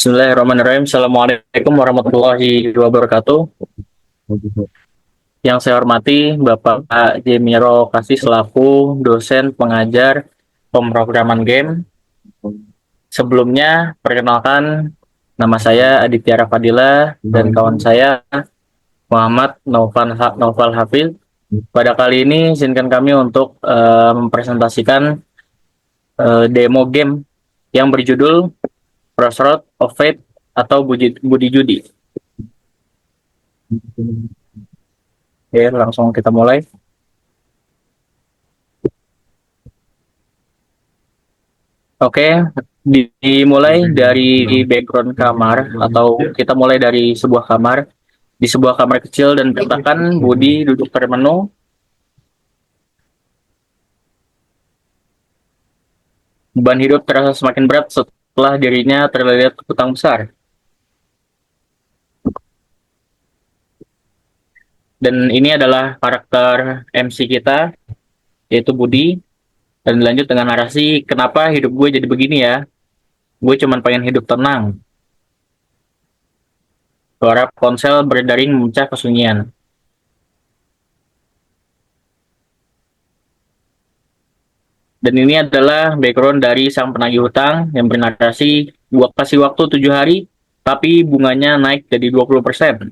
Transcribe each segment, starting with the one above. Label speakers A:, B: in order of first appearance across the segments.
A: Bismillahirrahmanirrahim. Assalamualaikum warahmatullahi wabarakatuh. Yang saya hormati Bapak Jemiro Kasih selaku dosen pengajar pemrograman game. Sebelumnya, perkenalkan nama saya Aditya Rafadila dan kawan saya Muhammad Naufal Hafid. Pada kali ini izinkan kami untuk mempresentasikan demo game yang berjudul Crossroad of Fate atau Budi Judi. Oke, langsung kita mulai. Oke, dimulai dari background kamar atau kita mulai dari sebuah kamar. Di sebuah kamar kecil dan berantakan, Budi duduk termenung. Beban hidup terasa semakin berat setelah dirinya terlilit hutang besar. Dan ini adalah karakter MC kita, yaitu Budi. Dan lanjut dengan narasi, kenapa hidup gue jadi begini ya? Gue cuma pengen hidup tenang. Suara ponsel berdering memecah kesunyian. Dan ini adalah background dari sang penagih hutang yang bernarasi, gua kasih waktu 7 hari, tapi bunganya naik jadi 20%.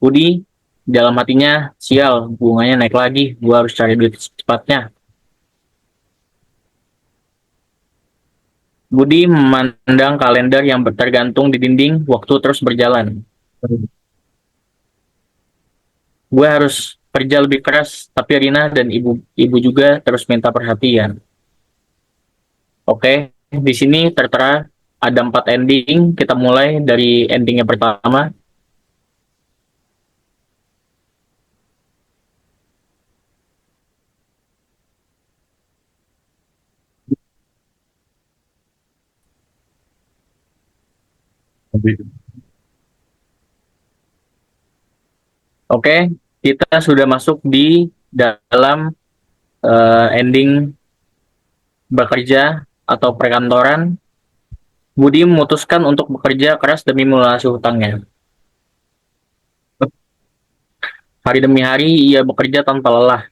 A: Budi, dalam hatinya, sial, bunganya naik lagi, gua harus cari duit secepatnya. Budi memandang kalender yang tergantung di dinding, waktu terus berjalan. Gue harus kerja lebih keras, tapi Rina dan ibu juga terus minta perhatian. Oke, di sini tertera ada 4 ending. Kita mulai dari ending yang pertama. Oke, kita sudah masuk di dalam ending bekerja atau perkantoran. Budi memutuskan untuk bekerja keras demi melunasi hutangnya. Hari demi hari ia bekerja tanpa lelah.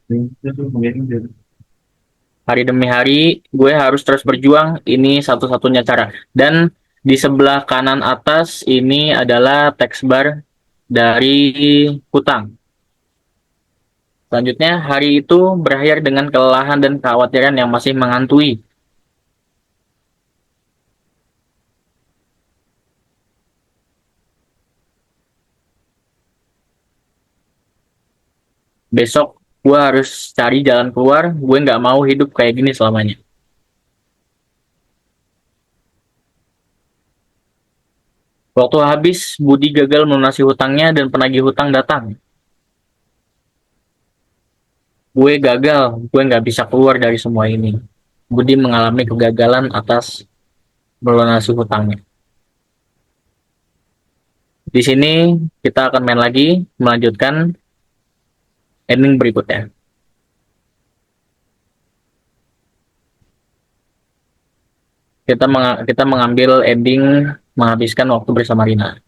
A: Hari demi hari gue harus terus berjuang, ini satu-satunya cara. Dan di sebelah kanan atas ini adalah text bar dari hutang. Selanjutnya, hari itu berakhir dengan kelelahan dan kekhawatiran yang masih menghantui. Besok gue harus cari jalan keluar, gue nggak mau hidup kayak gini selamanya. Waktu habis, Budi gagal melunasi hutangnya dan penagih hutang datang. Gue gagal, gue nggak bisa keluar dari semua ini. Budi mengalami kegagalan atas melunasi hutangnya. Di sini kita akan main lagi, melanjutkan ending berikutnya. Kita mengambil ending menghabiskan waktu bersama Rina.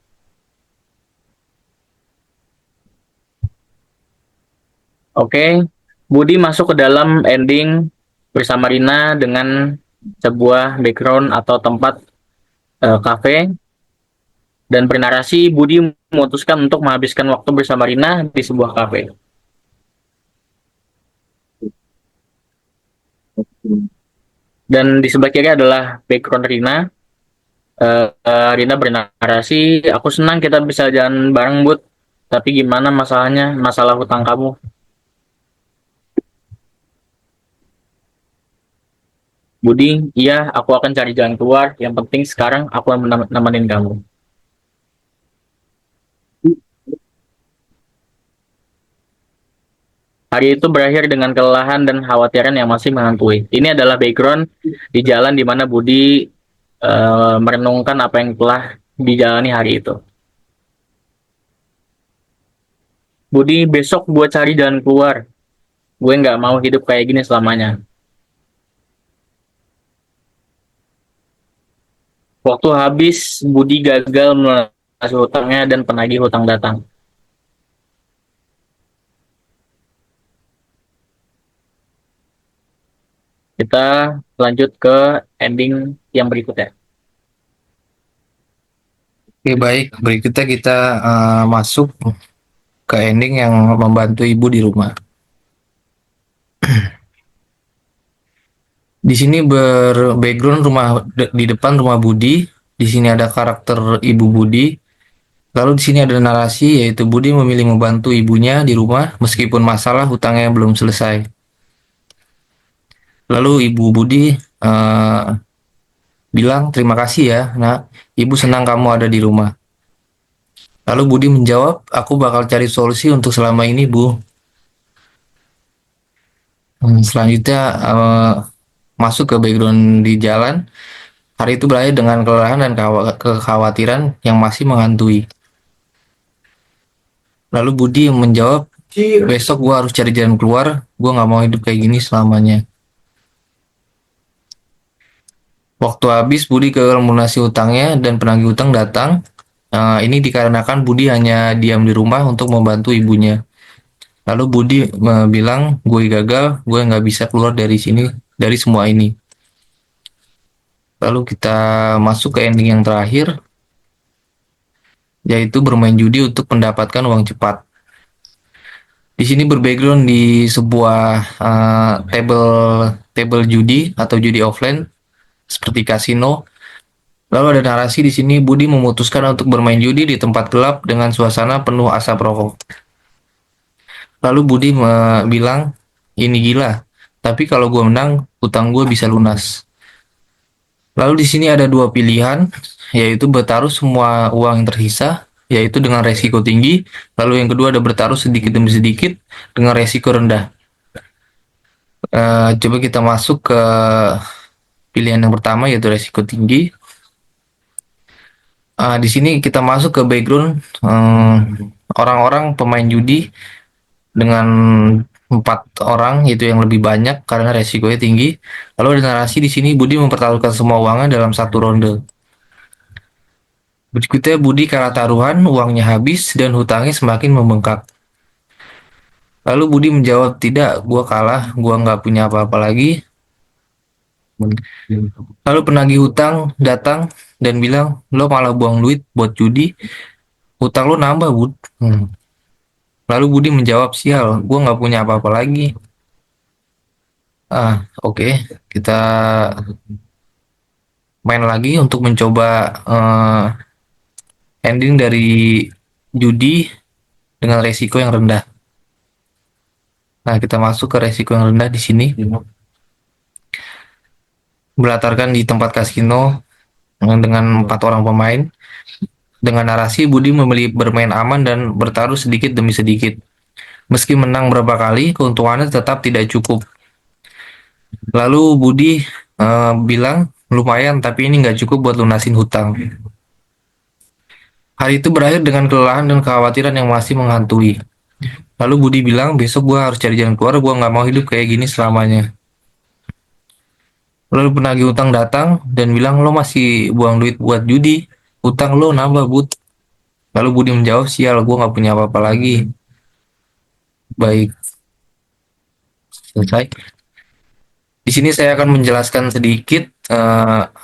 A: Oke, Budi masuk ke dalam ending bersama Rina dengan sebuah background atau tempat kafe, dan bernarasi Budi memutuskan untuk menghabiskan waktu bersama Rina di sebuah kafe. Dan di sebelah kiri adalah background Rina. Rina bernarasi, aku senang kita bisa jalan bareng, Bud. Tapi gimana masalahnya, masalah hutang kamu? Budi, iya, aku akan cari jalan keluar. Yang penting sekarang aku nemenin kamu. Hari itu berakhir dengan kelelahan dan khawatiran yang masih menghantui. Ini adalah background di jalan di mana Budi merenungkan apa yang telah dijalani hari itu. Budi, besok gue cari jalan keluar. Gue nggak mau hidup kayak gini selamanya. Waktu habis, Budi gagal melunasi hutangnya dan penagih hutang datang. Kita lanjut ke ending yang berikutnya.
B: Oke, baik. Berikutnya kita masuk ke ending yang membantu ibu di rumah. Di sini background rumah di depan rumah Budi. Di sini ada karakter ibu Budi. Lalu di sini ada narasi yaitu Budi memilih membantu ibunya di rumah meskipun masalah hutangnya belum selesai. Lalu ibu Budi bilang terima kasih ya, nak. Ibu senang kamu ada di rumah. Lalu Budi menjawab, aku bakal cari solusi untuk selama ini, Bu. Selanjutnya masuk ke background di jalan. Hari itu berakhir dengan kelelahan dan kekhawatiran yang masih menghantui. Lalu Budi menjawab, besok gue harus cari jalan keluar. Gue nggak mau hidup kayak gini selamanya. Waktu habis Budi gagal melunasi hutangnya dan penagih hutang datang. Ini dikarenakan Budi hanya diam di rumah untuk membantu ibunya. Lalu Budi bilang, gue gagal, gue nggak bisa keluar dari sini, dari semua ini. Lalu kita masuk ke ending yang terakhir, yaitu bermain judi untuk mendapatkan uang cepat. Di sini berbackground di sebuah table table judi atau judi offline seperti kasino. Lalu ada narasi di sini Budi memutuskan untuk bermain judi di tempat gelap dengan suasana penuh asap rokok. Lalu Budi bilang, ini gila, tapi kalau gue menang, hutang gue bisa lunas. Lalu di sini ada dua pilihan, yaitu bertaruh semua uang yang tersisa, yaitu dengan resiko tinggi. Lalu yang kedua ada bertaruh sedikit demi sedikit dengan resiko rendah. Coba kita masuk ke pilihan yang pertama, yaitu resiko tinggi. Di sini kita masuk ke background orang-orang pemain judi dengan 4 orang, itu yang lebih banyak karena resikonya tinggi. Lalu ada narasi di sini Budi mempertaruhkan semua uangnya dalam satu ronde. Berikutnya Budi kalah taruhan, uangnya habis dan hutangnya semakin membengkak. Lalu Budi menjawab, tidak, gua kalah, gua nggak punya apa-apa lagi. Lalu penagih hutang datang dan bilang, lo malah buang duit buat judi, hutang lo nambah, Bud. Lalu Budi menjawab, sial, gua nggak punya apa-apa lagi. Oke, kita main lagi untuk mencoba ending dari judi dengan resiko yang rendah. Nah, kita masuk ke resiko yang rendah di sini. Berlatarkan di tempat kasino dengan 4 orang pemain. Dengan narasi Budi memilih bermain aman dan bertaruh sedikit demi sedikit. Meski menang berapa kali, keuntungannya tetap tidak cukup. Lalu Budi bilang, lumayan tapi ini nggak cukup buat lunasin hutang. Hari itu berakhir dengan kelelahan dan kekhawatiran yang masih menghantui. Lalu Budi bilang, besok gue harus cari jalan keluar, gue nggak mau hidup kayak gini selamanya. Lalu penagih utang datang dan bilang, lo masih buang duit buat judi, utang lo nambah, Bud. Lalu Budi menjawab, sial, gue nggak punya apa-apa lagi. Baik, selesai. Di sini saya akan menjelaskan sedikit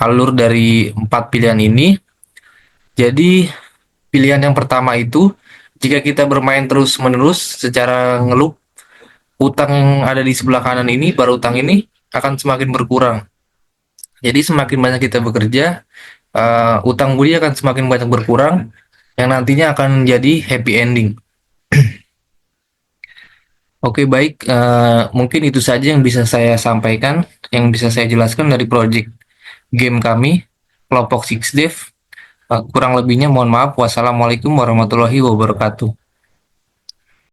B: alur dari 4 pilihan ini. Jadi, pilihan yang pertama itu, jika kita bermain terus-menerus secara ngelup, utang yang ada di sebelah kanan ini, baru utang ini akan semakin berkurang. Jadi semakin banyak kita bekerja, utang budi akan semakin banyak berkurang, yang nantinya akan jadi happy ending. Oke, baik, mungkin itu saja yang bisa saya sampaikan, yang bisa saya jelaskan dari project game kami, kelompok Six Dev. Kurang lebihnya mohon maaf. Wassalamualaikum warahmatullahi wabarakatuh.